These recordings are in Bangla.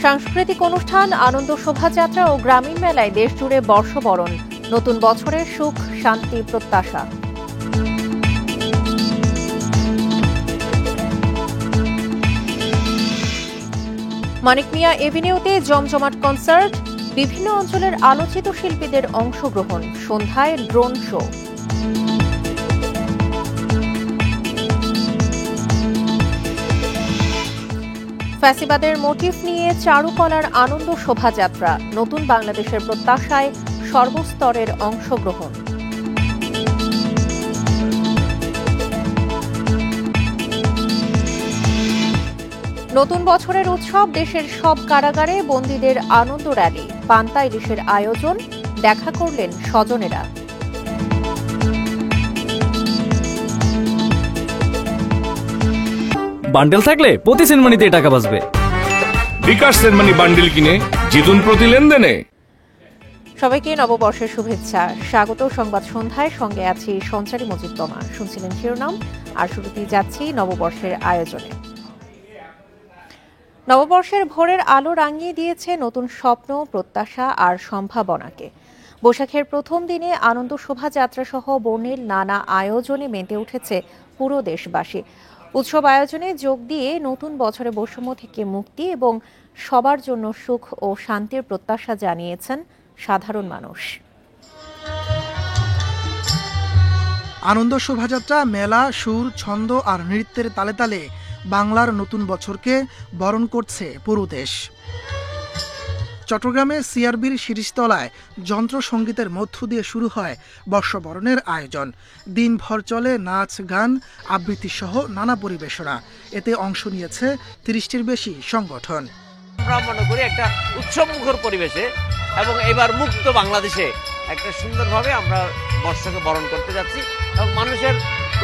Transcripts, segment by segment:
সাংস্কৃতিক অনুষ্ঠান, আনন্দ শোভাযাত্রা ও গ্রামীণ মেলায় দেশজুড়ে বর্ষবরণ। নতুন বছরের সুখ, শান্তি প্রত্যাশা। মানিক মিয়া এভিনিউতে জমজমাট কনসার্ট, বিভিন্ন অঞ্চলের আলোচিত শিল্পীদের অংশগ্রহণ। সন্ধ্যায় ড্রোন শো। ফ্যাসিবাদের মোটিভ নিয়ে চারুকলার আনন্দ শোভাযাত্রা। নতুন বাংলাদেশের প্রত্যাশায় সর্বস্তরের অংশগ্রহণ। নতুন বছরের উৎসব, দেশের সব কারাগারে বন্দীদের আনন্দ র্যালি। পান্তা ইলিশের আয়োজন, দেখা করলেন স্বজনেরা। বান্ডেল থাকলে প্রতি সেনমানিতে টাকা বাঁচবে। বিকাশ সেনমানি বান্ডেল কিনে জিতুন প্রতি লেনদেনে। সবাইকে নববর্ষের শুভেচ্ছা, স্বাগত। সংবাদ সন্ধ্যায় সঙ্গে আছি সঞ্চারী মজিদ তমা। শুনছিলেন শিরোনাম, আর শুরুতেই যাচ্ছি নববর্ষের আয়োজনে। নববর্ষের ভোরের আলো রাঙিয়ে দিয়েছে নতুন স্বপ্ন, প্রত্যাশা আর সম্ভাবনাকে। বৈশাখের প্রথম দিনে আনন্দ শোভাযাত্রা সহ বর্ণিল নানা আয়োজনে মেতে উঠেছে পুরো দেশবাসী। উৎসব আয়োজনে যোগ দিয়ে নতুন বছরে বৈষম্য থেকে মুক্তি এবং সবার জন্য সুখ ও শান্তির প্রত্যাশা জানিয়েছেন সাধারণ মানুষ। আনন্দ শোভাযাত্রা, মেলা, সুর, ছন্দ আর নৃত্যের তালে তালে বাংলার নতুন বছরকে বরণ করছে পুরো দেশ। চট্টগ্রামে সিআরবির শিরিষতলায় যন্ত্র সঙ্গীতের মধ্য দিয়ে শুরু হয় বর্ষবরণের আয়োজন। দিনভর চলে নাচ, গান, আবৃত্তি সহ নানা পরিবেশনা। এতে অংশ নিয়েছে ৩০টির বেশি সংগঠন। আমরা মনে করি একটা উৎসবমুখর পরিবেশে এবং এবার মুক্ত বাংলাদেশে একটা সুন্দরভাবে আমরা বর্ষকে বরণ করতে যাচ্ছি এবং মানুষের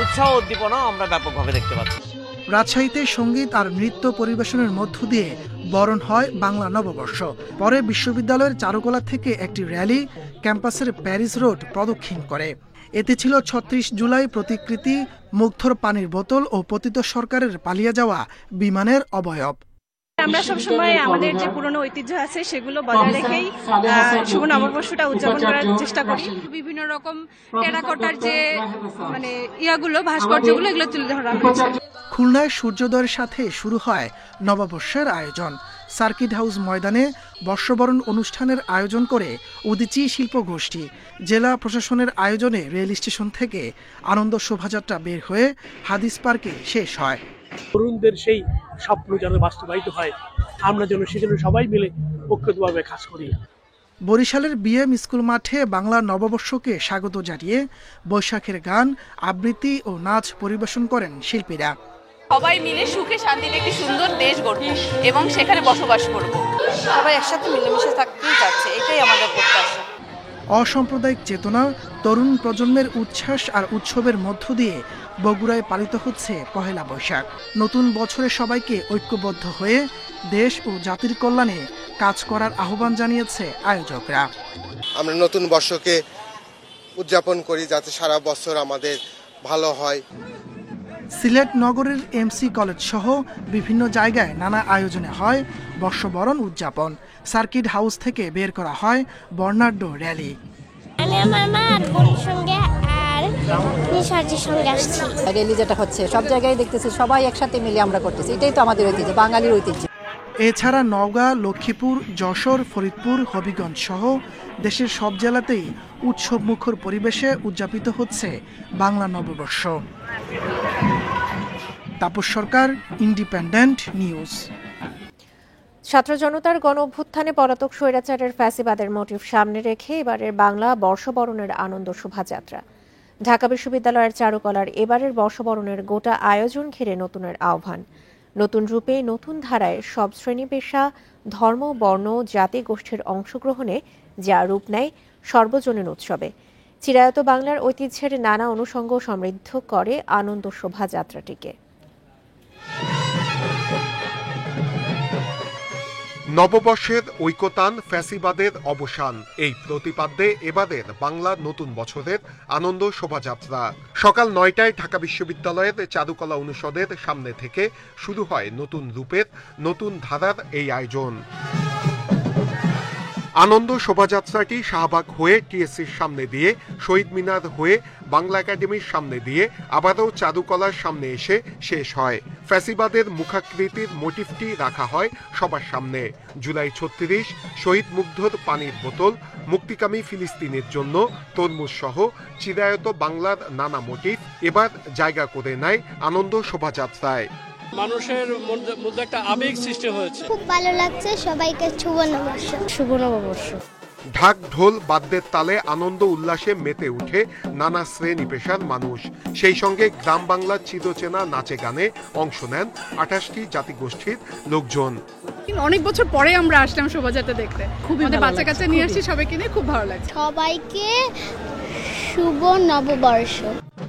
উৎসাহ উদ্দীপনাও আমরা ব্যাপকভাবে দেখতে পাচ্ছি। রাজশাহীতে সঙ্গীত আর নৃত্য পরিবেশনের মধ্য দিয়ে বরণ হয় বাংলা নববর্ষ। পরে বিশ্ববিদ্যালয়ের চারুকলা থেকে একটি র্যালি ক্যাম্পাসের প্যারিস রোড প্রদক্ষিণ করে। এতে ছিল ৩৬ জুলাই প্রতিকৃতি, মুগ্ধর পানির বোতল ও পতিত সরকারের পালিয়ে যাওয়া বিমানের অবয়ব। আমরা সবসময় আমাদের যে পুরনো ঐতিহ্য আছে সেগুলো বজায় রেখেই শুভ নববর্ষটা উদযাপন করার চেষ্টা করি। বিভিন্ন রকম টেরাকোটার যে ভাস্কর্যগুলো এগুলো তুলে ধরা হয়েছে। খুলনায় সূর্যোদয়ের সাথে শুরু হয় নববর্ষের আয়োজন। সার্কিট হাউস ময়দানে বর্ষবরণ অনুষ্ঠানের আয়োজন করে উদীচী শিল্প গোষ্ঠী। জেলা প্রশাসনের আয়োজনে রেল স্টেশন থেকে আনন্দ শোভাযাত্রা বের হয়ে হাদিস পার্কে শেষ হয়। তরুণদের সেই স্বপ্ন যেন বাস্তবায়িত হয়, আমরা যেন সেজন্য সবাই মিলে ঐক্যবদ্ধভাবে কাজ করি। বরিশালের বিএম স্কুল মাঠে বাংলা নববর্ষকে স্বাগত জানিয়ে বৈশাখের গান, আবৃত্তি ও নাচ পরিবেশন করেন শিল্পীরা। সবাই মিলে সুখে শান্তিতে একটি সুন্দর দেশ গড়ব এবং সেখানে বসবাস করব। সবাই একসাথে মিলেমিশে থাকতেই যাচ্ছে, এটাই আমাদের প্রত্যাশা। অসাম্প্রদায়িক চেতনা, তরুণ প্রজন্মের উচ্ছ্বাস আর উৎসবের মধ্য দিয়ে বগুড়ায় পালিত হচ্ছে পহেলা বৈশাখ। নতুন বছরে সবাইকে ঐক্যবদ্ধ হয়ে দেশ ও জাতির কল্যাণে কাজ করার আহ্বান জানিয়েছে আয়োজকরা। আমরা নতুন বর্ষকে উদযাপন করি যাতে সারা বছর আমাদের ভালো হয়। সিলেট নগরের এমসি কলেজ সহ বিভিন্ন জায়গায় নানা আয়োজনে হয় বর্ষবরণ উদযাপন। সার্কিট হাউস থেকে বের করা হয় বর্ণাঢ্য র্যালি। আমি আমার মা আর বোনের সঙ্গে আর নিশার্জির সঙ্গে আসছি। র্যালি যেটা হচ্ছে সব জায়গায় দেখতেছি সবাই একসাথে মিলে আমরা করতেছি, এটাই তো আমাদের ঐতিহ্য, বাঙালির ঐতিহ্য। এছাড়া নওগাঁ, লক্ষ্মীপুর, যশোর, ফরিদপুর, হবিগঞ্জ সহ দেশের সব জেলাতেই উৎসব মুখর পরিবেশে উদযাপিত হচ্ছে বাংলা নববর্ষ। তাপস সরকার, ইন্ডিপেন্ডেন্ট নিউজ। ছাত্র জনতার গণ অভ্যুত্থানে পলাতক স্বৈরাচারের ফ্যাসিবাদের মোটিভ সামনে রেখে এবারের বাংলা বর্ষবরণের আনন্দ শোভাযাত্রা। ঢাকা বিশ্ববিদ্যালয়ের চারুকলার এবারের বর্ষবরণের গোটা আয়োজন ঘিরে নতুনের আহ্বান। নতুন রূপে, নতুন ধারায় সব শ্রেণী পেশা, ধর্ম, বর্ণ, জাতি গোষ্ঠীর অংশগ্রহণে যা রূপ নেয় সর্বজনীন উৎসবে। চিরায়ত বাংলার ঐতিহ্যের নানা অনুষঙ্গ সমৃদ্ধ করে আনন্দ শোভাযাত্রাটিকে। নববর্ষের ঐকতান, ফ্যাসিবাদের অবসান, এই প্রতিপাদ্যে এবারের বাংলা নতুন বছরের আনন্দ শোভাযাত্রা সকাল ৯টায় ঢাকা বিশ্ববিদ্যালয়ের চারুকলা অনুষদের সামনে থেকে শুরু হয় নতুন রূপের, নতুন ধারার এই আয়োজন। আনন্দ শোভাযাত্রাটি শাহবাগ হয়ে টিএসসির সামনে দিয়ে, শহীদ মিনার হয়ে বাংলা একাডেমির সামনে দিয়ে আবারও চারুকলার সামনে এসে শেষ হয়। ফ্যাসিবাদের মুখাকৃতির মোটিফটি রাখা হয় সবার সামনে। জুলাই ৩৬, শহীদ মুগ্ধর পানির বোতল, মুক্তিকামী ফিলিস্তিনের জন্য তরমুজ সহ চিরায়ত বাংলার নানা মোটিফ এবার জায়গা করে নেয় আনন্দ শোভাযাত্রায়। মানুষের মধ্যে একটা আবেগ সৃষ্টি হয়েছে। খুব ভালো লাগছে, সবাইকে শুভ নববর্ষ। শুভ নববর্ষ। ঢাক ঢোল বাদ্যের তালে আনন্দ উল্লাসে মেতে উঠে নানা শ্রেণী পেশার মানুষ। সেই সঙ্গে গ্রাম বাংলার চিরচেনা নাচে গানে অংশ নেন ২৮টি জাতিগোষ্ঠীর লোকজন। অনেক বছর পরে আমরা আসলাম শোভাযাত্রা দেখতে, আমাদের বাচ্চা কাচ্চা নিয়ে আসছি, সবাইকে নিয়ে খুব ভালো লাগছে। সবাইকে শুভ নববর্ষ।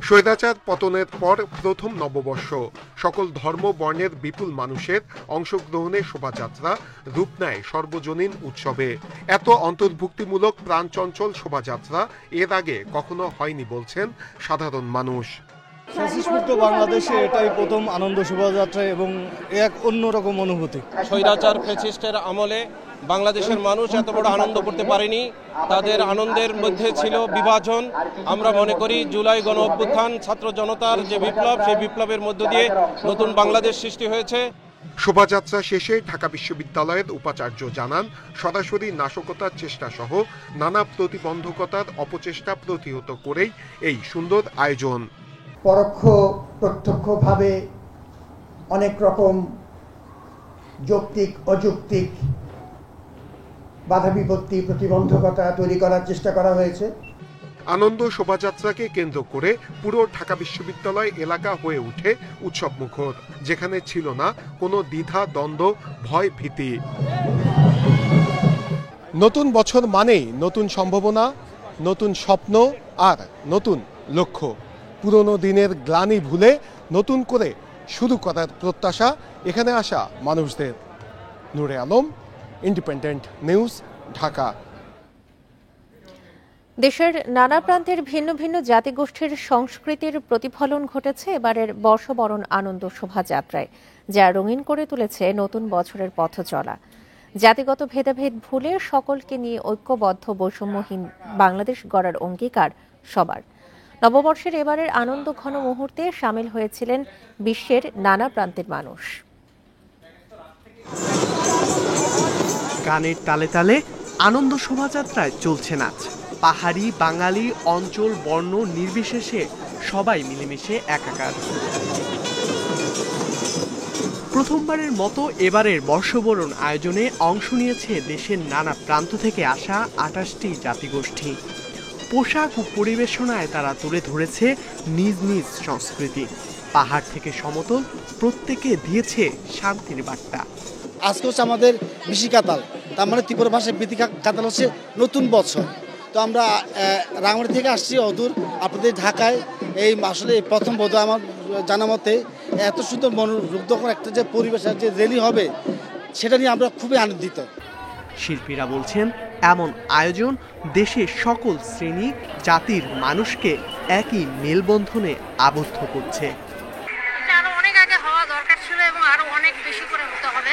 স্বৈরাচার পতনের পর প্রথম নববর্ষ, সকল ধর্ম বর্ণের বিপুল মানুষের অংশগ্রহণে শোভাযাত্রা রূপ নেয় সর্বজনীন উৎসবে। এত অন্তর্ভুক্তিমূলক প্রাণচঞ্চল শোভাযাত্রা এর আগে কখনো হয়নি বলছেন সাধারণ মানুষ। ফ্যাসিস্টমুক্ত বাংলাদেশে এটাই প্রথম আনন্দ শোভাযাত্রা এবং এক অন্যরকম অনুভূতি। স্বৈরাচার ফ্যাসিস্টের আমলে বাংলাদেশের মানুষ এত বড় আনন্দ করতে পারেনি, তাদের আনন্দের মধ্যে ছিল বিভাজন। আমরা মনে করি জুলাই গণ অভ্যুত্থান, ছাত্র জনতার যে বিপ্লব, সেই বিপ্লবের মধ্য দিয়ে নতুন বাংলাদেশ সৃষ্টি হয়েছে। শোভাযাত্রা শেষে ঢাকা বিশ্ববিদ্যালয়ের উপাচার্য জানান, সরাসরি নাশকতার চেষ্টা সহ নানা প্রতিবন্ধকতার অপচেষ্টা প্রতিহত করেই এই সুন্দর আয়োজন। পরোক্ষ প্রত্যক্ষভাবে অনেক রকম যৌক্তিক অযৌক্তিক বাধা বিপত্তি প্রতিবন্ধকতা তৈরি করার চেষ্টা করা হয়েছে। আনন্দ শোভাযাত্রাকে কেন্দ্র করে পুরো ঢাকা বিশ্ববিদ্যালয় এলাকা হয়ে ওঠে উৎসব মুখর, যেখানে ছিল না কোনো দ্বিধা, দ্বন্দ্ব, ভয়, ভীতি। নতুন বছর মানেই নতুন সম্ভাবনা, নতুন স্বপ্ন আর নতুন লক্ষ্য। পুরনো দিনের গ্লানি ভুলে নতুন করে শুরু করার প্রত্যাশা এখানে আসা মানুষদের। নূরে আলম, ইন্ডিপেন্ডেন্ট নিউজ, ঢাকা। দেশের নানা প্রান্তের ভিন্ন ভিন্ন জাতিগোষ্ঠীর সংস্কৃতির প্রতিফলন ঘটেছে এবারের বর্ষবরণ আনন্দ শোভাযাত্রায়, যা রঙিন করে তুলেছে নতুন বছরের পথ চলা। জাতিগত ভেদাভেদ ভুলে সকলকে নিয়ে ঐক্যবদ্ধ বৈষম্যহীন বাংলাদেশ গড়ার অঙ্গীকার সবার। নববর্ষের এবারের আনন্দ ঘন মুহূর্তে সামিল হয়েছিলেন বিশ্বের নানা প্রান্তের মানুষ। গানের তালে তালে আনন্দ শোভাযাত্রায় চলছে নাচ। পাহাড়ি, বাঙালি, অঞ্চল, বর্ণ নির্বিশেষে সবাই মিলেমিশে একাকার। প্রথমবারের মতো এবারের বর্ষবরণ আয়োজনে অংশ নিয়েছে দেশের নানা প্রান্ত থেকে আসা ২৮টি জাতিগোষ্ঠী। পোশাক ও পরিবেশনায় তারা তুলে ধরেছে নিজ নিজ সংস্কৃতি। পাহাড় থেকে সমতল, প্রত্যেকে দিয়েছে শান্তির বার্তা। আজকে হচ্ছে আমাদের বিশি কাতাল, তার মানে ত্রিপুরা ভাষায় বিতি কাতাল হচ্ছে নতুন বছর। তো আমরা রাঙামাটি থেকে আসছি অদূর আপনাদের ঢাকায়। এই আসলে প্রথম বোধ আমার জানা মতে এত সুন্দর মনোমুগ্ধকর একটা যে পরিবেশ, যে র্যালি হবে, সেটা নিয়ে আমরা খুবই আনন্দিত। শিল্পীরা বলছেন, এমন আয়োজন দেশের সকল শ্রেণী জাতির মানুষকে একই মেলবন্ধনে আবদ্ধ করছে। আরো অনেক আগে হওয়া দরকার ছিল এবং আরো অনেক বেশি করে হতে হবে,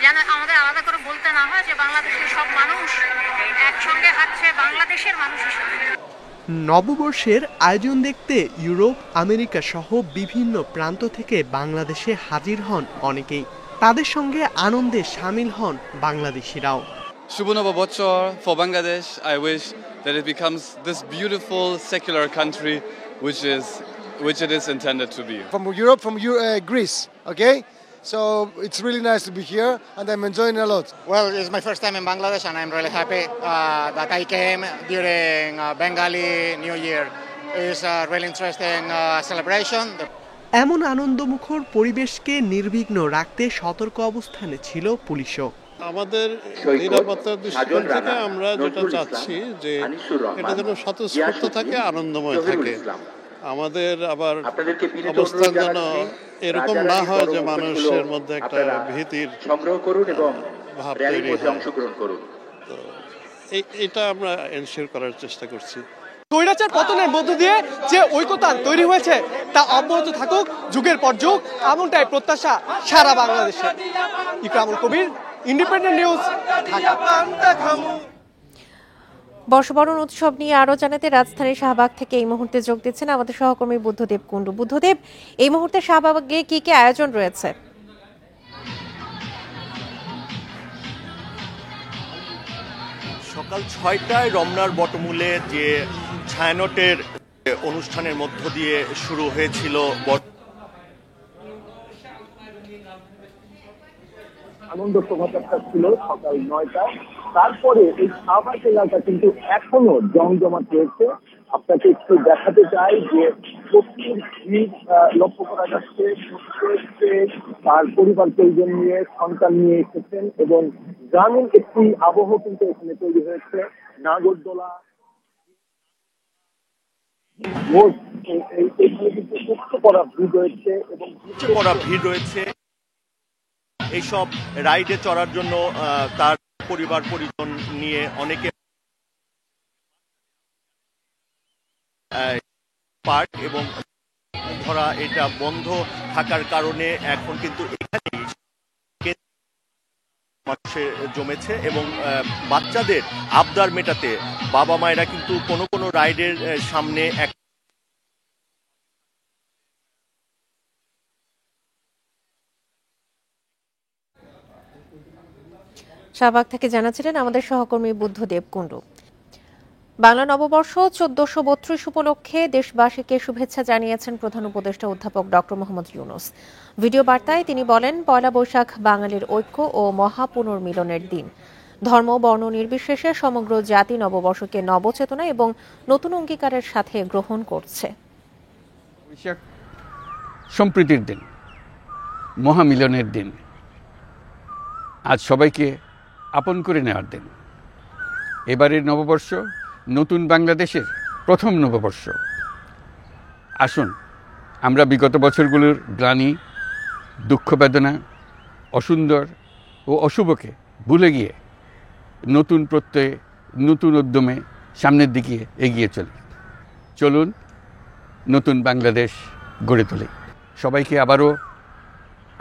যেন আমাদের আলাদা করে বলতে না হয় যে বাংলাদেশের সব মানুষ একসঙ্গে হাঁটছে বাংলাদেশের মানুষ হিসেবে। নববর্ষের আয়োজন দেখতে ইউরোপ, আমেরিকা সহ বিভিন্ন প্রান্ত থেকে বাংলাদেশে হাজির হন অনেকেই। তাদের সঙ্গে আনন্দে সামিল হন বাংলাদেশিরাও। শুভ নববর্ষর for Bangladesh. I wish that it becomes this beautiful secular country which it is intended to be. From Europe, from Greece, okay? So it's really nice to be here and I'm enjoying it a lot. Well, it's my first time in Bangladesh and I'm really happy that I came during Bengali New Year. It's a really interesting celebration. এমন আনন্দমুখর পরিবেশকে নির্বিঘ্ন রাখতে সতর্ক অবস্থানে ছিল পুলিশও। আমাদের নিরাপত্তার দৃষ্টিকোণ থেকে আমরা যেটা চাচ্ছি যে এটা যেন স্বতঃস্ফূর্ত থাকে, আনন্দময় থাকে। আমাদের আবার অবস্থান যেন এরকম না হয় যে মানুষের মধ্যে একটা ভীতির ভাব তৈরি হয়। তো এটা আমরা এনশিওর করার চেষ্টা করছি। স্বৈরাচার পতনের মধ্য দিয়ে যে ঐক্যতা তৈরি হয়েছে তা অব্যাহত থাকুক যুগের পর যুগ, এমনটাই প্রত্যাশা সারা বাংলাদেশে। ইকরামুল কবির, ইন্ডিপেন্ডেন্ট নিউজ, ঢাকা। বর্ষবরণ উৎসব নিয়ে আরো জানাতে রাজধানীর শাহবাগ থেকে এই মুহূর্তে যোগ দিচ্ছেন আমাদের সহকর্মী বুদ্ধদেব কুণ্ডু। বুদ্ধদেব, এই মুহূর্তে শাহবাগে কি কি আয়োজন রয়েছে? সকাল ৬টায় রমনার বটমূলে যে ছায়ানটের অনুষ্ঠানের মধ্য দিয়ে শুরু হয়েছিল আনন্দ শোভাযাত্রা ছিল সকাল ৯টায়। তারপরে এই শাহবাগ এলাকা কিন্তু এখনো জমজমাট রয়েছে। আপনাকে একটু দেখাতে চাই যে প্রচুর ভিড় লক্ষ্য করা যাচ্ছে। তার পরিবার পরিজন নিয়ে, সন্তান নিয়ে এসেছেন এবং গ্রামীণ একটি আবহ কিন্তু এখানে তৈরি হয়েছে। নাগরদোলা, এখানে কিন্তু উচ্চ করা ভিড় রয়েছে এবং উচ্চ করা ভিড় রয়েছে এইসব রাইডে চড়ার জন্য। তার পরিবার পরিজন নিয়ে অনেকে পার্ক এবং ধরা এটা বন্ধ থাকার কারণে এখন কিন্তু এখানে জমেছে এবং বাচ্চাদের আবদার মেটাতে বাবা মায়েরা কিন্তু কোনো কোনো রাইডের সামনে এক শাহবাগ থেকে জানাচ্ছিলেন আমাদের সহকর্মী বুদ্ধদেব কুণ্ডু। বাংলা নববর্ষ 1432 উপলক্ষে দেশবাসীকে শুভেচ্ছা জানিয়েছেন প্রধান উপদেষ্টা অধ্যাপক ডক্টর মোহাম্মদ ইউনূস। ভিডিও বার্তায় তিনি বলেন, পয়লা বৈশাখ বাঙালির ঐক্য ও মহাপুনর্মিলনের দিন। ধর্ম বর্ণ নির্বিশেষে সমগ্র জাতি নববর্ষকে নবচেতনা এবং নতুন অঙ্গীকারের সাথে গ্রহণ করছে। বৈশাখ সম্প্রীতির দিন, মহামিলনের দিন, আজ সবাইকে আপন করে নেওয়ার দিন। এবারের নববর্ষ নতুন বাংলাদেশের প্রথম নববর্ষ। আসুন আমরা বিগত বছরগুলোর গ্লানি, দুঃখ বেদনা, অসুন্দর ও অশুভকে ভুলে গিয়ে নতুন প্রত্যয়ে, নতুন উদ্যমে সামনের দিকে এগিয়ে চলি। চলুন নতুন বাংলাদেশ গড়ে তুলি। সবাইকে আবারও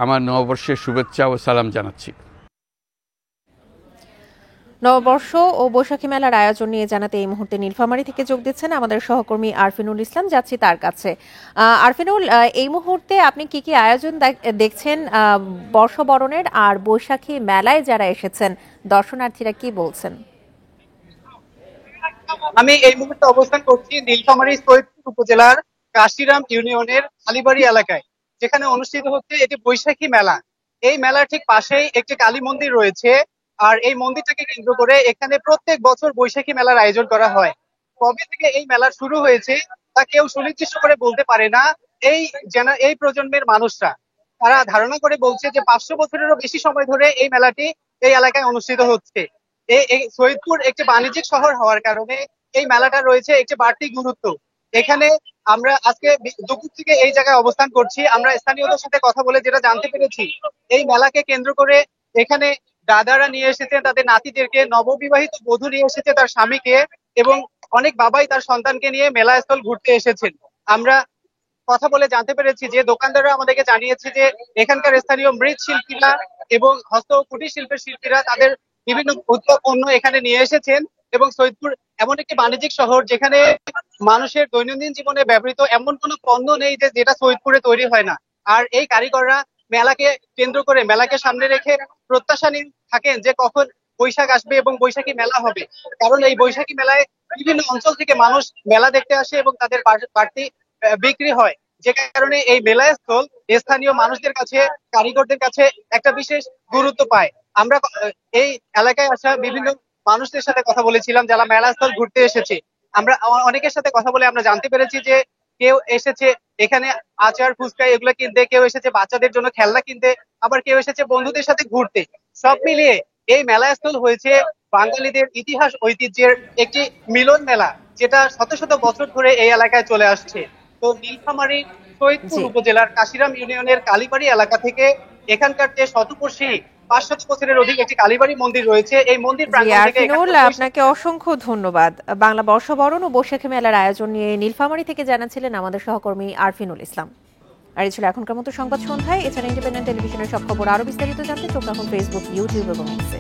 আমার নববর্ষের শুভেচ্ছা ও সালাম জানাচ্ছি। নববর্ষ ও বৈশাখী মেলার আয়োজন নিয়ে জানাতে এই মুহূর্তে নীলফামারী থেকে যোগ দিচ্ছেন আমাদের সহকর্মী আরফিনুল ইসলাম। যাচ্ছি তার কাছে। আরফিনুল, এই মুহূর্তে আপনি কি কি আয়োজন দেখছেন বর্ষবরণের, আর বৈশাখী মেলায় যারা এসেছেন দর্শনার্থীরা কি বলছেন? আমি এই মুহূর্তে অবস্থান করছি নীলফামারী সৈয়দপুর উপজেলার কাশিরাম ইউনিয়নের আলিবাড়ি এলাকায়, যেখানে অনুষ্ঠিত হচ্ছে এটি বৈশাখী মেলা। এই মেলার ঠিক পাশেই একটি কালী মন্দির রয়েছে, আর এই মন্দিরটাকে কেন্দ্র করে এখানে প্রত্যেক বছর বৈশাখী মেলার আয়োজন করা হয়। কবে থেকে এই মেলা শুরু হয়েছে তা কেউ সুনির্দিষ্ট করে বলতে পারে না। এই প্রজন্মের মানুষরা তারা ধারণা করে বলছে যে 500 বছরেরও বেশি সময় ধরে এই মেলাটি এই এলাকায় অনুষ্ঠিত হচ্ছে। এই সৈয়দপুর একটি বাণিজ্যিক শহর হওয়ার কারণে এই মেলাটা রয়েছে একটি বাড়তি গুরুত্ব। এখানে আমরা আজকে দুপুর থেকে এই জায়গায় অবস্থান করছি। আমরা স্থানীয়দের সাথে কথা বলে যেটা জানতে পেরেছি, এই মেলাকে কেন্দ্র করে এখানে দাদারা নিয়ে এসেছেন তাদের নাতিদেরকে, নববিবাহিত বধূ নিয়ে এসেছে তার স্বামীকে, এবং অনেক বাবাই তার সন্তানকে নিয়ে মেলাস্থল ঘুরতে এসেছেন। আমরা কথা বলে জানতে পেরেছি যে দোকানদাররা আমাদেরকে জানিয়েছে যে এখানকার স্থানীয় মৃৎশিল্পীরা এবং হস্ত ও কুটির শিল্পের শিল্পীরা তাদের বিভিন্ন পণ্য এখানে নিয়ে এসেছেন। এবং সৈয়দপুর এমন একটি বাণিজ্যিক শহর যেখানে মানুষের দৈনন্দিন জীবনে ব্যবহৃত এমন কোনো পণ্য নেই যেটা সৈয়দপুরে তৈরি হয় না। আর এই কারিগররা মেলাকে কেন্দ্র করে, মেলাকে সামনে রেখে প্রত্যাশা নিয়ে থাকেন যে কখন বৈশাখ আসবে এবং বৈশাখী মেলা হবে। কারণ এই বৈশাখী মেলায় বিভিন্ন অঞ্চল থেকে মানুষ মেলা দেখতে আসে এবং তাদের বাড়তি বিক্রি হয়, যে কারণে এই মেলাস্থল স্থানীয় মানুষদের কাছে, কারিগরদের কাছে একটা বিশেষ গুরুত্ব পায়। আমরা এই এলাকায় আসা বিভিন্ন মানুষদের সাথে কথা বলেছিলাম যারা মেলাস্থল ঘুরতে এসেছে। আমরা অনেকের সাথে কথা বলে আমরা জানতে পেরেছি যে কেউ এসেছে এখানে আচার, ফুচকা এগুলো কিনতে, কেউ এসেছে বাচ্চাদের জন্য খেলনা কিনতে, আবার কেউ এসেছে বন্ধুদের সাথে ঘুরতে। সব মিলিয়ে এই মেলাস্থল হয়েছে বাঙালিদের ইতিহাস ঐতিহ্যের একটি মিলন মেলা, যেটা শত শত বছর ধরে এই এলাকায় চলে আসছে। তো নীলফামারী সৈয়দপুর উপজেলার কাশিরাম ইউনিয়নের কালীবাড়ি এলাকা থেকে এখানকার যে শতবর্ষী 500 বছরের অধিক একটি কালীবাড়ি মন্দির রয়েছে। এই মন্দির প্রাঙ্গণ থেকে আপনাকে অসংখ্য ধন্যবাদ। বাংলা বর্ষবরণ ও বৈশাখী মেলার আয়োজন নিয়ে নীলফামারী থেকে জানাচ্ছিলেন আমাদের সহকর্মী আরফিনুল ইসলাম। আর এই ছিল এখনকার মতো সংবাদ সন্ধ্যায়। এছাড়া ইন্ডিপেন্ডেন্ট টেলিভিশনের সব খবর আরো বিস্তারিত জানতে চোখ রাখুন ফেসবুক, ইউটিউব এবং এক্সে।